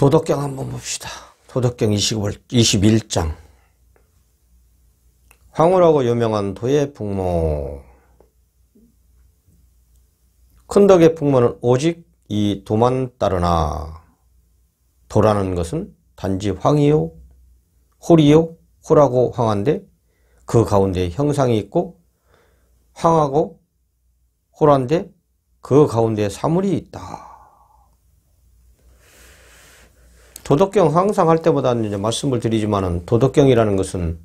도덕경 한번 봅시다. 도덕경 21장. 황후라고 유명한 도의 풍모. 큰 덕의 풍모는 오직 이 도만 따르나. 도라는 것은 단지 황이요, 홀이요, 홀하고 황한데 그 가운데 형상이 있고, 황하고 홀한데 그 가운데 사물이 있다. 도덕경 항상 할 때보다는 이제 말씀을 드리지만은, 도덕경이라는 것은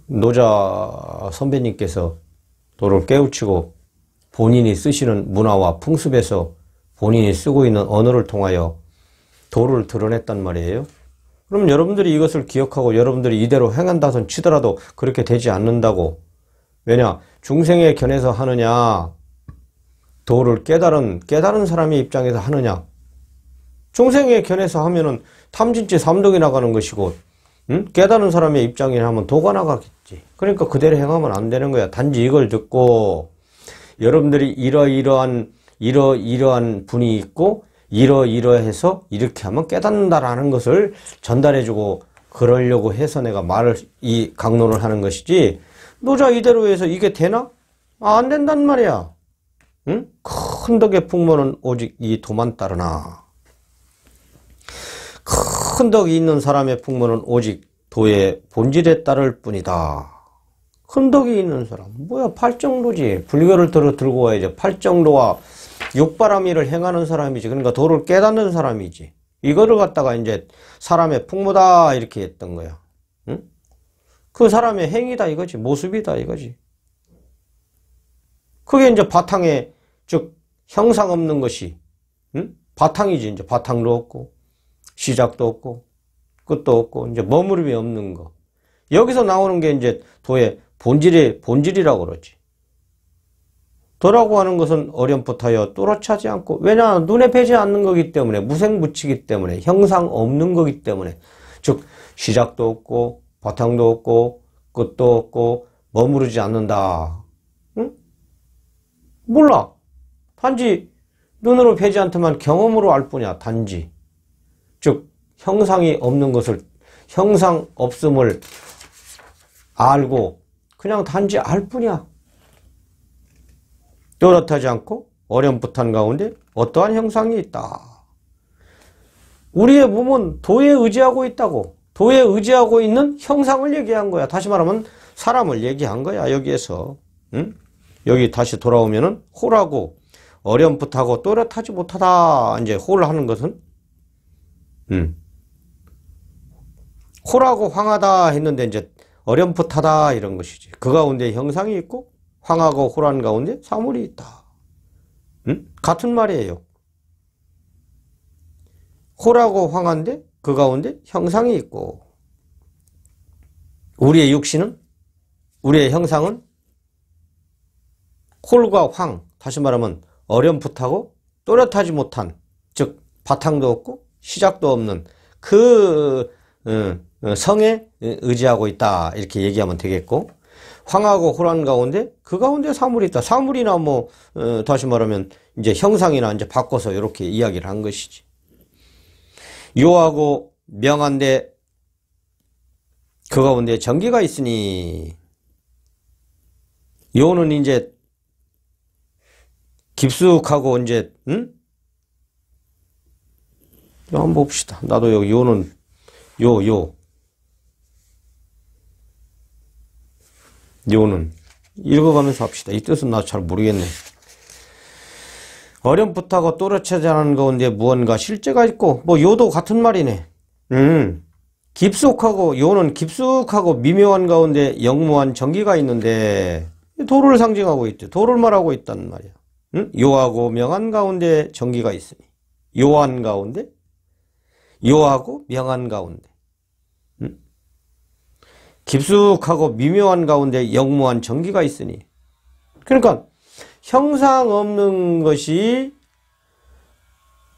노자 선배님께서 도를 깨우치고 본인이 쓰시는 문화와 풍습에서 본인이 쓰고 있는 언어를 통하여 도를 드러냈단 말이에요. 그럼 여러분들이 이것을 기억하고 여러분들이 이대로 행한다선 치더라도 그렇게 되지 않는다고. 왜냐? 중생에 견해서 하느냐, 도를 깨달은 사람의 입장에서 하느냐. 중생에 견해서 하면은 탐진치 삼독이 나가는 것이고, 깨달은 사람의 입장에 하면 도가 나가겠지. 그러니까 그대로 행하면 안 되는 거야. 단지 이걸 듣고 여러분들이 이러이러한 분이 있고 이러이러해서 이렇게 하면 깨닫는다라는 것을 전달해주고 그러려고 해서 내가 이 강론을 하는 것이지, 노자 이대로 해서 이게 되나? 안 된단 말이야. 응? 큰 덕의 풍모는 오직 이 도만 따르나. 큰 덕이 있는 사람의 풍모는 오직 도의 본질에 따를 뿐이다. 큰 덕이 있는 사람. 뭐야, 팔정도지. 불교를 들고 와야지. 팔정도와 육바라밀을 행하는 사람이지. 그러니까 도를 깨닫는 사람이지. 이거를 갖다가 이제 사람의 풍모다 이렇게 했던 거야. 응? 그 사람의 행위다 이거지. 모습이다 이거지. 그게 이제 바탕에, 즉 형상 없는 것이, 응? 바탕이지. 이제 바탕도 없고 시작도 없고 끝도 없고 이제 머무름이 없는 거. 여기서 나오는 게 이제 도의 본질이라고 그러지. 도라고 하는 것은 어렴풋하여 또렷하지 않고, 왜냐? 눈에 뵈지 않는 거기 때문에, 무생무치기 때문에, 형상 없는 거기 때문에, 즉 시작도 없고 바탕도 없고 끝도 없고 머무르지 않는다. 응? 몰라. 단지 눈으로 뵈지 않지만 경험으로 알 뿐이야. 단지. 즉 형상이 없는 것을, 형상 없음을 알고 그냥 단지 알 뿐이야. 또렷하지 않고 어렴풋한 가운데 어떠한 형상이 있다. 우리의 몸은 도에 의지하고 있다고. 도에 의지하고 있는 형상을 얘기한 거야. 다시 말하면 사람을 얘기한 거야. 여기에서. 응? 여기 다시 돌아오면은 홀하고 어렴풋하고 또렷하지 못하다. 이제 홀하는 것은 홀하고 황하다 했는데 이제 어렴풋하다 이런 것이지. 그 가운데 형상이 있고 황하고 홀한 가운데 사물이 있다. 같은 말이에요. 홀하고 황한데 그 가운데 형상이 있고, 우리의 육신은, 우리의 형상은 홀과 황, 다시 말하면 어렴풋하고 또렷하지 못한, 즉 바탕도 없고 시작도 없는 그 성에 의지하고 있다 이렇게 얘기하면 되겠고, 황하고 홀한 가운데 그 가운데 사물이 있다. 사물이나 뭐 다시 말하면 이제 형상이나 이제 바꿔서 이렇게 이야기를 한 것이지. 요하고 명한데 그 가운데 정기가 있으니, 요는 이제 깊숙하고 이제 한번 봅시다. 나도 여기 요는 요는 읽어가면서 합시다. 이 뜻은 나 잘 모르겠네. 어렴풋하고 또렷하지 않은 가운데 무언가 실제가 있고, 뭐 요도 같은 말이네. 깊숙하고, 요는 깊숙하고 미묘한 가운데 영무한 정기가 있는데 도를 상징하고 있대. 도를 말하고 있단 말이야. 요하고 명한 가운데 정기가 있으니, 요한 가운데, 요하고 명한 가운데, 깊숙하고 미묘한 가운데 영무한 정기가 있으니. 그러니까 형상 없는 것이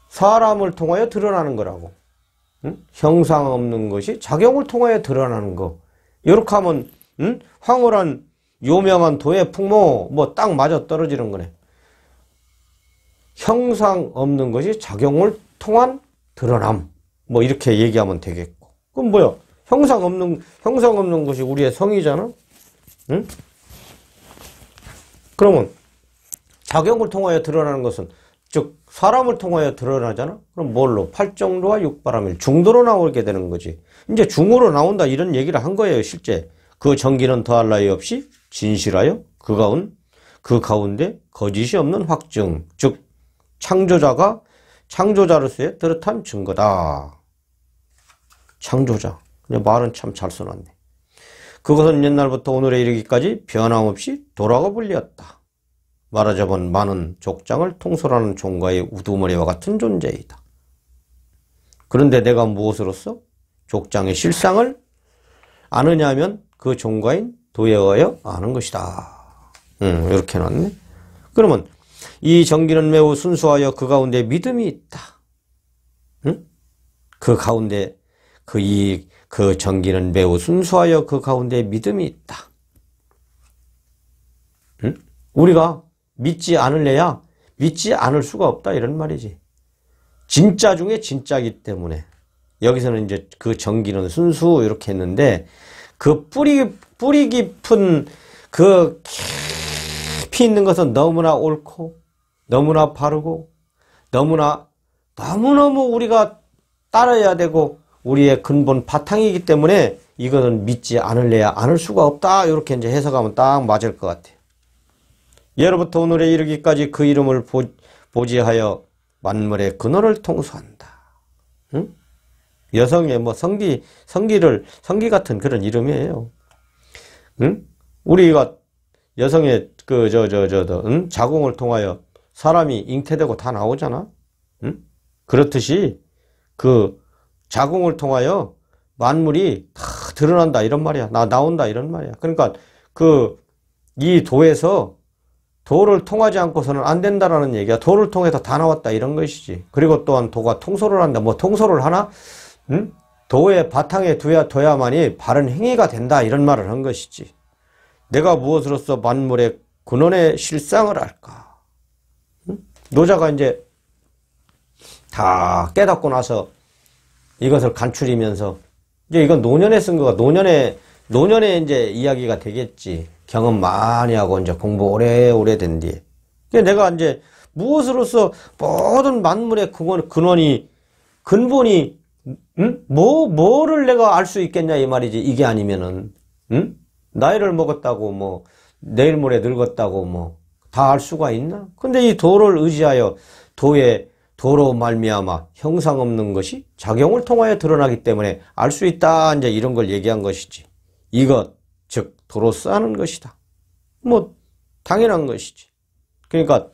사람을 통하여 드러나는 거라고. 형상 없는 것이 작용을 통하여 드러나는 거. 이렇게 하면 황홀한 요명한 도의 풍모 뭐 딱 맞아 떨어지는 거네. 형상 없는 것이 작용을 통한 드러남. 뭐 이렇게 얘기하면 되겠고. 그럼 뭐야? 형상 없는 것이 우리의 성이잖아? 응? 그러면 작용을 통하여 드러나는 것은, 즉 사람을 통하여 드러나잖아? 그럼 뭘로? 팔정도와 육바람일 중도로 나오게 되는 거지. 이제 중으로 나온다 이런 얘기를 한 거예요. 실제 그 정기는 더할 나위 없이 진실하여 그 가운데 거짓이 없는 확증, 즉 창조자로서의 뚜렷한 증거다. 창조자. 말은 참 잘 써놨네. 그것은 옛날부터 오늘에 이르기까지 변함없이 도라고 불리었다. 말하자면 많은 족장을 통솔하는 종가의 우두머리와 같은 존재이다. 그런데 내가 무엇으로써 족장의 실상을 아느냐면 그 종가인 도에 의하여 아는 것이다. 이렇게 해놨네. 그러면 이 정기는 매우 순수하여 그 가운데 믿음이 있다. 응? 그 가운데 그 정기는 매우 순수하여 그 가운데 믿음이 있다. 응? 우리가 믿지 않을래야 믿지 않을 수가 없다 이런 말이지. 진짜 중에 진짜이기 때문에. 여기서는 이제 그 정기는 순수 이렇게 했는데 그 뿌리 깊은 그 깊이 있는 것은 너무나 옳고 너무나 바르고 너무너무 우리가 따라야 되고 우리의 근본 바탕이기 때문에 이것은 믿지 않을래야 않을 수가 없다. 이렇게 이제 해석하면 딱 맞을 것 같아요. 예로부터 오늘에 이르기까지 그 이름을 보지하여 만물의 근원을 통수한다. 응? 여성의 뭐 성기 같은 그런 이름이에요. 응? 우리가 여성의 자궁을 통하여 사람이 잉태되고 다 나오잖아. 응? 그렇듯이 그 자궁을 통하여 만물이 다 드러난다 이런 말이야. 나온다 이런 말이야. 그러니까 이 도에서 도를 통하지 않고서는 안 된다라는 얘기야. 도를 통해서 다 나왔다 이런 것이지. 그리고 또한 도가 통솔을 한다. 뭐 통솔을 하나? 응? 도의 바탕에 둬야만이 바른 행위가 된다 이런 말을 한 것이지. 내가 무엇으로써 만물의 근원의 실상을 알까? 응? 노자가 이제 다 깨닫고 나서 이것을 간추리면서 이제 이건 노년에 쓴 거가 노년에 이제 이야기가 되겠지. 경험 많이 하고 이제 공부 오래 된 뒤에. 내가 이제 무엇으로써 모든 만물의 근본이 응? 뭐를 내가 알 수 있겠냐 이 말이지. 이게 아니면은 응? 나이를 먹었다고 뭐 내일 모레 늙었다고 뭐 다 알 수가 있나? 근데 이 도를 의지하여 도로 말미암아 형상 없는 것이 작용을 통하여 드러나기 때문에 알 수 있다. 이제 이런 걸 얘기한 것이지. 이것 즉 도로서 하는 것이다. 뭐 당연한 것이지. 그러니까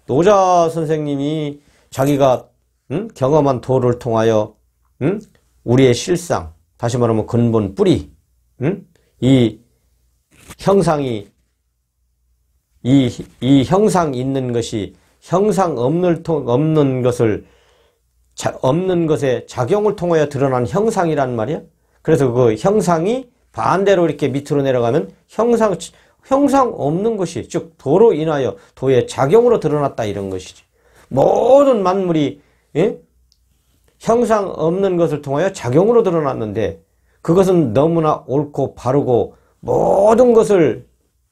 노자 선생님이 자기가 경험한 도를 통하여 우리의 실상, 다시 말하면 근본 뿌리, 이 형상이 이 형상 있는 것이 형상 없는 것의 작용을 통하여 드러난 형상이란 말이야. 그래서 그 형상이 반대로 이렇게 밑으로 내려가면 형상 없는 것이, 즉 도로 인하여 도의 작용으로 드러났다 이런 것이지. 모든 만물이 형상 없는 것을 통하여 작용으로 드러났는데 그것은 너무나 옳고 바르고 모든 것을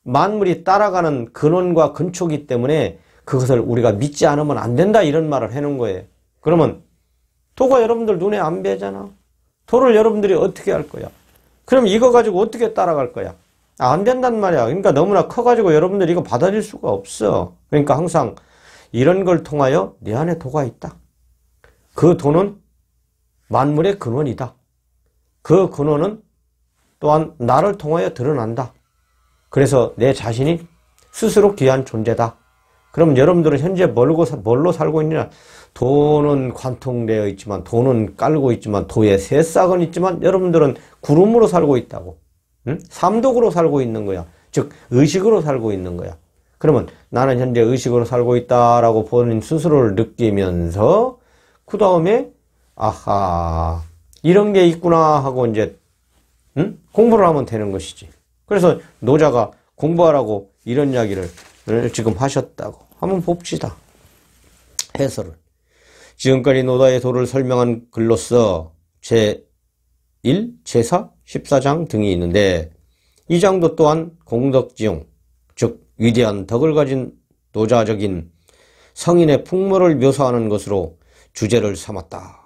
만물이 따라가는 근원과 근초기 때문에 그것을 우리가 믿지 않으면 안 된다 이런 말을 해놓은 거예요. 그러면 도가 여러분들 눈에 안 뵈잖아. 도를 여러분들이 어떻게 할 거야? 그럼 이거 가지고 어떻게 따라갈 거야? 안 된단 말이야. 그러니까 너무나 커가지고 여러분들이 이거 받아들일 수가 없어. 그러니까 항상 이런 걸 통하여 내 안에 도가 있다. 그 도는 만물의 근원이다. 그 근원은 또한 나를 통하여 드러난다. 그래서 내 자신이 스스로 귀한 존재다. 그럼 여러분들은 현재 뭘로 살고 있느냐? 도는 관통되어 있지만, 도는 깔고 있지만, 도의 새싹은 있지만 여러분들은 구름으로 살고 있다고. 삼독으로 살고 있는 거야. 즉 의식으로 살고 있는 거야. 그러면 나는 현재 의식으로 살고 있다라고 본인 스스로를 느끼면서 그 다음에 아하 이런 게 있구나 하고 이제 공부를 하면 되는 것이지. 그래서 노자가 공부하라고 이런 이야기를 지금 하셨다고. 한번 봅시다. 해설을. 지금까지 노다의 도를 설명한 글로서 제1, 제4, 14장 등이 있는데 이 장도 또한 공덕지용, 즉 위대한 덕을 가진 노자적인 성인의 풍모를 묘사하는 것으로 주제를 삼았다.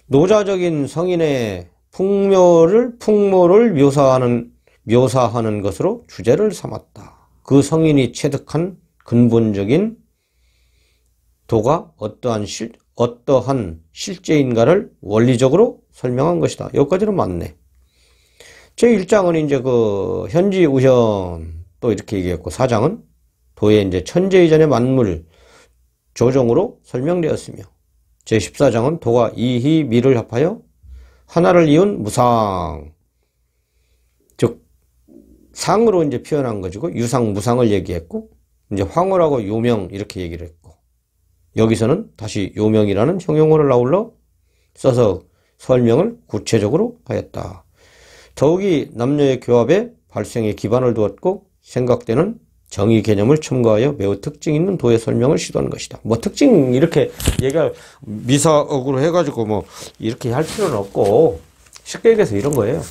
노자적인 성인의 풍모를 묘사하는 것으로 주제를 삼았다. 그 성인이 체득한 근본적인 도가 어떠한 실제인가를 원리적으로 설명한 것이다. 여기까지는 맞네. 제1장은 이제 그 현지 우현 또 이렇게 얘기했고 4장은 도의 이제 천재 이전의 만물 조정으로 설명되었으며 제14장은 도가 이희 미를 합하여 하나를 이룬 무상, 즉 상으로 이제 표현한 것이고 유상 무상을 얘기했고 이제 황홀하고 요명 이렇게 얘기를 했고 여기서는 다시 요명이라는 형용어를 아울러 써서 설명을 구체적으로 하였다. 더욱이 남녀의 교합의 발생에 기반을 두었고 생각되는 정의 개념을 첨가하여 매우 특징 있는 도의 설명을 시도한 것이다. 뭐 특징 이렇게 얘기할 미사역으로 해가지고 뭐 이렇게 할 필요는 없고 쉽게 얘기해서 이런 거예요.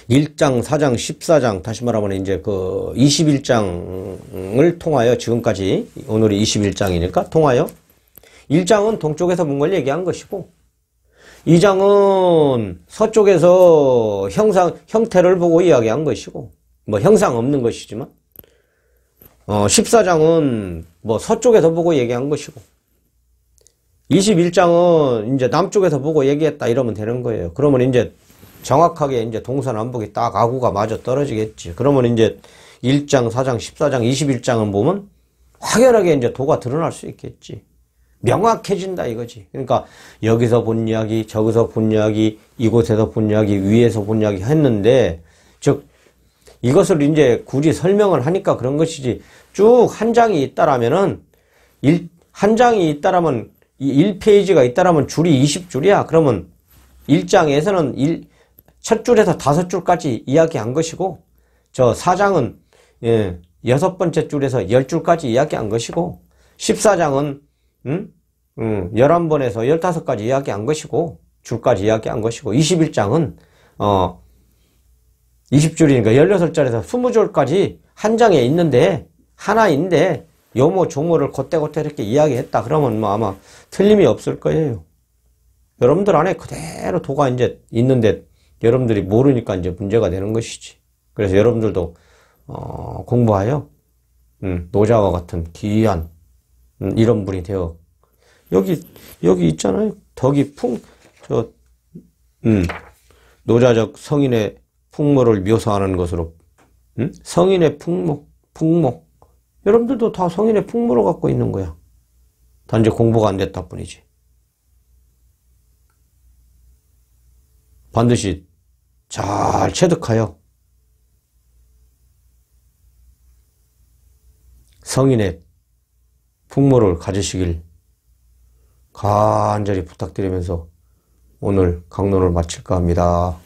1장, 4장, 14장 다시 말하면 이제 그 21장을 통하여 지금까지 오늘이 21장이니까 통하여 1장은 동쪽에서 뭔가를 얘기한 것이고 2장은 서쪽에서 형태를 보고 이야기한 것이고 뭐 형상 없는 것이지만 14장은 뭐 서쪽에서 보고 얘기한 것이고 21장은 이제 남쪽에서 보고 얘기했다 이러면 되는 거예요. 그러면 이제 정확하게 이제 동서남북이 딱 아구가 맞아 떨어지겠지. 그러면 이제 1장, 4장, 14장, 21장은 보면 확연하게 이제 도가 드러날 수 있겠지. 명확해진다 이거지. 그러니까 여기서 본 이야기, 저기서 본 이야기, 이곳에서 본 이야기, 위에서 본 이야기 했는데 즉 이것을 이제 굳이 설명을 하니까 그런 것이지 쭉 한 장이 있다라면은 한 장이 있다라면 1페이지가 있다라면 줄이 20줄이야. 그러면 1장에서는 첫 줄에서 5줄까지 이야기한 것이고 저 4장은 6번째 줄에서 10줄까지 이야기한 것이고 14장은 11번에서 15까지 이야기한 것이고 줄까지 이야기한 것이고 21장은 20줄이니까 16절에서 20줄까지 한 장에 있는데 하나인데 요모 조모를 곧대곧대 이렇게 이야기했다. 그러면 뭐 아마 틀림이 없을 거예요. 여러분들 안에 그대로 도가 이제 있는데 여러분들이 모르니까 이제 문제가 되는 것이지. 그래서 여러분들도 공부하여 노자와 같은 귀한 이런 분이 되어 여기 있잖아요. 덕이 노자적 성인의 풍모를 묘사하는 것으로 성인의 풍모 여러분들도 다 성인의 풍모를 갖고 있는 거야. 단지 공부가 안 됐다 뿐이지. 반드시 잘 체득하여 성인의 풍모를 가지시길 간절히 부탁드리면서 오늘 강론을 마칠까 합니다.